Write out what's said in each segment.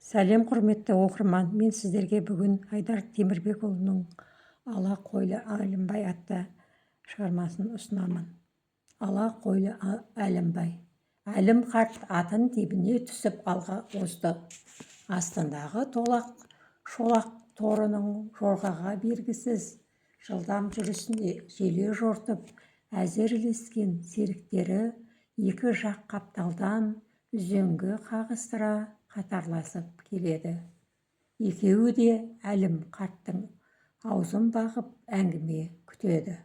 Сәлем құрметті оқырман, мен сіздерге бүгін Айдар Темірбекұлының «Ала қойлы әлімбай» атты шығармасын ұсынамын. Ала қойлы әлімбай. Әлім қарт атын тебіне түсіп алға озды. Астындағы шолақ торының жорғаға бергісіз жылдам жүрісіне желе жортып әзірлескен серіктері екі жақ қапталдан үзеңгі қағыстыра қатарласып келеді. Екеуі де әлім қарттың аузын бағып әңгіме күтеді.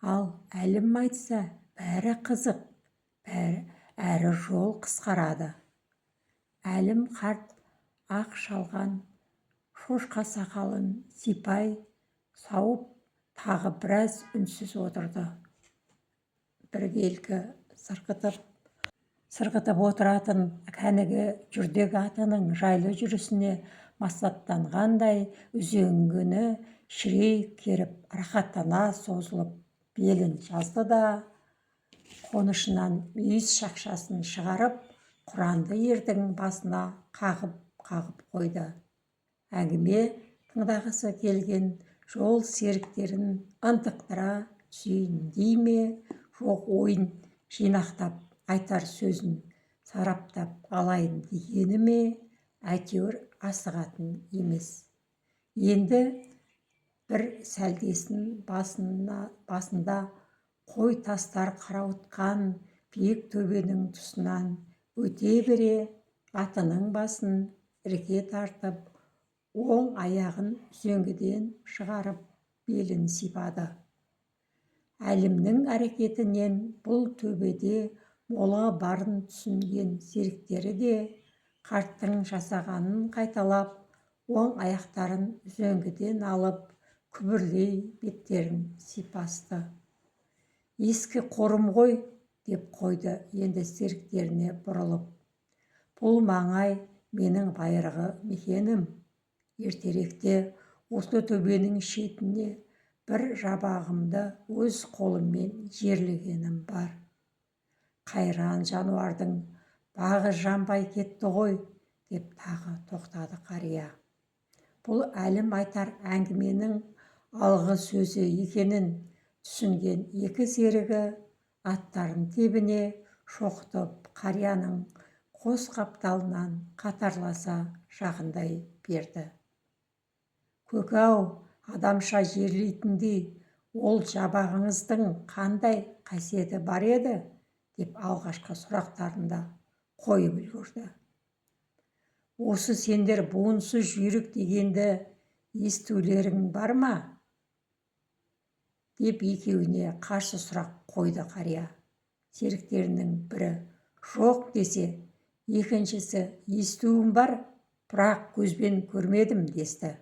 Ал әлім айтса, бәрі қызық, әрі жол қысқарады. Әлім қарт ақ шалған шошқа сақалын сипай сауып тағы біраз үнсіз отырды. Біркелкі сырғытып отыратын кәнігі жүрдек атының жайлы жүрісіне масаттанғандай үзеңгіні шірей керіп рахаттана созылып белін жазды да қонышынан мүйіз шақшасын шығарып құранды ердің басына қағып қойды. Әңгіме тыңдағысы келген жол серіктерін ынтықтыра түсейін дей ме, жоқ ойын жинақтап айтар сөзін сараптап алайын дегені ме, әйтеуір асығатын емес. Енді бір сәлдесін басында қой тастар қарауытқан биік төбенің тұсынан өте бере атының басын ірке тартып, оң аяғын үзеңгіден шығарып белін сипады. Әлімнің әрекетінен бұл төбеде мола барын түсінген серіктері де қарттың жасағанын қайталап, оң аяқтарын үзеңгіден алып, күбірлей беттерін сипасты. «Ескі қорым ғой», деп қойды енді серіктеріне бұрылып. «Бұл маңай менің байырғы мекенім. Ертеректе осы төбенің шетіне бір жабағымды өз қолыммен жерлегенім бар. Қайран жануардың бағы жанбай кетті ғой», деп тағы тоқтады қария. Бұл әлім айтар әңгіменің алғы сөзі екенін түсінген екі серігі аттарын тебіне шоқытып қарияның қос қапталынан қатарласа жақындай берді. «Көк-ау, адамша жерлейтіндей ол жабағыңыздың қандай қасиеті бар еді?» деп алғашқы сұрақтарында қойып үлгірді. «Осы сендер буынсыз жүйрік дегенді естулерің бар ма?» деп екеуіне қарсы сұрақ қойды қария. Серіктерінің бірі «жоқ» десе, екіншісі «естуім бар, бірақ көзбен көрмедім» десті.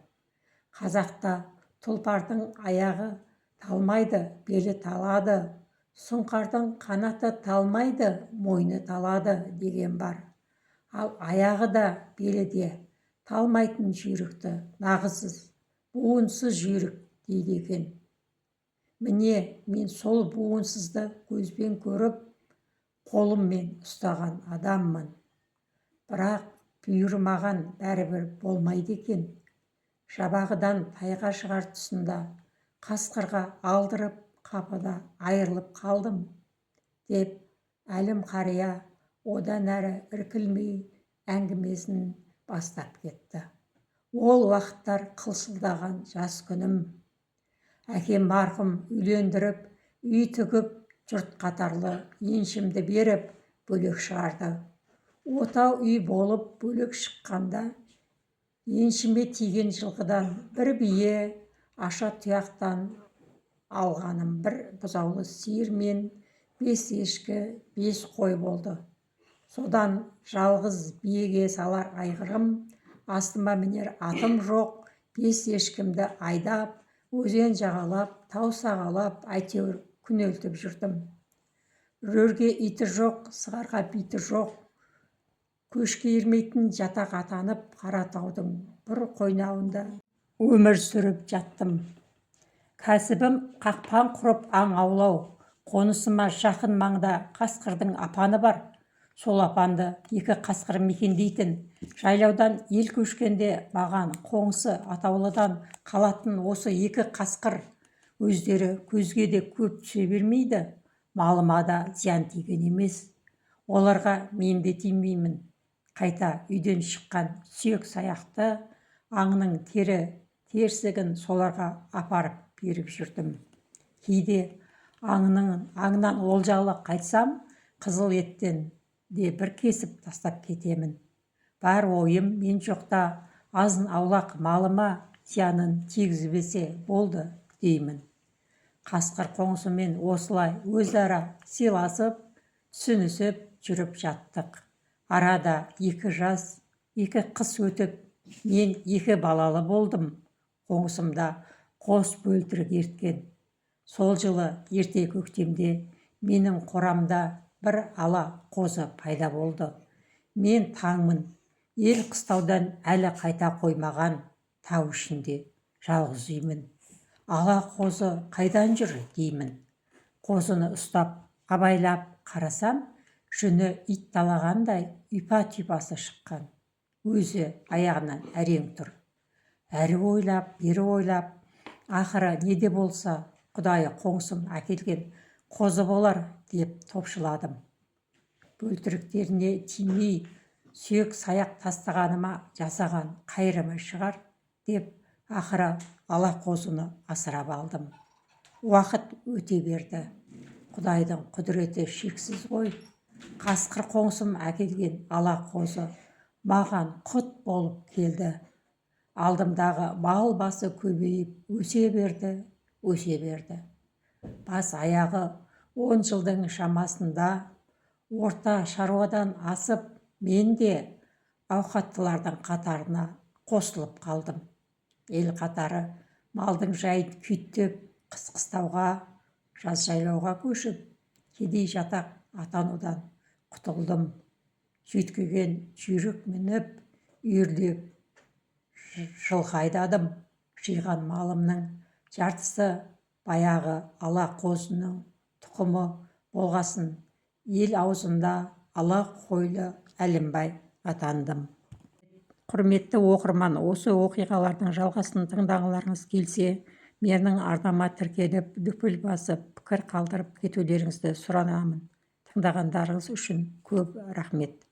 Қазақта тұлпардың аяғы талмайды, белі талады, сұңқардың қанаты талмайды, мойны талады деген бар. Ал аяғы да белі де талмайтын жүйрікті нағыз буынсыз жүйрік дейді екен. Міне, мен сол буынсызды көзбен көріп, қолыммен ұстаған адаммын. Бірақ бүйірі маған бәрібір болмайды екен. Жабағыдан тайға шығар тұсында қасқырға алдырып қапыда айырылып қалдым, деп әлім қария одан әрі іркілмей әңгімесін бастап кетті. Ол уақыттар қылшылдаған жас күнім. Әкем марқұм үйлендіріп, үй тігіп, жұрт қатарлы еншімді беріп, бөлек шығарды. Отау үй болып бөлек шыққанда еншіме тиген жылқыдан бір бие, аша тұяқтан алғаным бір бұзаулы сиыр мен 5 ешкі, 5 қой болды. Содан жалғыз биеге салар айғырым, астыма мінер атым жоқ, 5 ешкімді айдап, өзен жағалап, тау сағалап, әйтеуір күнелтіп жүрдім. Үрерге иті жоқ, сығарға биті жоқ, көшке ермейтін жатақ атанып, Қаратаудың бір қойнауында өмір сүріп жаттым. Кәсібім қақпан құрып аң аулау, қонысыма жақын маңда қасқырдың апаны бар. сол апанды екі қасқыр мекендейтін, жайлаудан ел көшкенде маған қоңсы атаулыдан қалатын осы екі қасқыр өздері көзге де көп түсе бермейді, малыма да зиян тиген емес. Оларға мен де тимеймін. Қайта үйден шыққан сүйек саяқты аңның терсігін соларға апарып беріп жүрдім. Кейде аңнан олжалы қайтсам, қызыл еттен де бір кесіп тастап кетемін. Бар ойым мен жоқта азын аулақ малыма зиянын тигізбесе болды деймін. Қасқыр қоңсымен осылай өзара сыйласып, түсінісіп жүріп жаттық. Арада 2 жаз, 2 қыс өтіп, мен 2 балалы болдым. Қоңсымда қос бөлтірік ерткен. Сол жылы ерте көктемде менің қорамда бір ала қозы пайда болды. Мен таңмын, ел қыстаудан әлі қайта қоймаған, тау ішінде жалғыз үймін. Ала қозы қайдан жүр деймін. Қозыны ұстап, абайлап қарасам, жүні ит талағандай ұйпа-түйпасы шыққан. Өзі аяғынан әрең тұр. Әрі ойлап, бері ойлап, ақыры неде болса Құдайы қоңсым әкелген қозы болар деп топшыладым. Бөлтіріктеріне тимей, сүйек саяқ тастағаныма жасаған қайрымы шығар деп, ақыры ала қозыны асырап алдым. Уақыт өте берді. Құдайдың құдіреті шексіз ғой. Қасқыр қоңсым әкелген ала қозы маған құт болып келді. Алдымдағы мал басы көбейіп өсе берді. Бас аяғы 10 жылдың шамасында орта шаруадан асып, мен де ауқаттылардың қатарына қосылып қалдым. Ел қатары малдың жайын күйттеп, қыс-қыстауға, жаз жайлауға көшіп, кедей жатақ атанудан құтылдым. Жүйткіген жүйрік мініп, үйірлеп жылқы айдадым. Жиған малымның жартысы баяғы ала қозының тұқымы болғасын, ел аузында ала қойлы Әлімбай атандым. Құрметті оқырман, осы оқиғалардың жалғасын тыңдағыларыңыз келсе, менің арнама тіркеліп, дүпіл басып, пікір қалдырып кетулеріңізді сұранамын. Тыңдағандарыңыз үшін көп рахмет.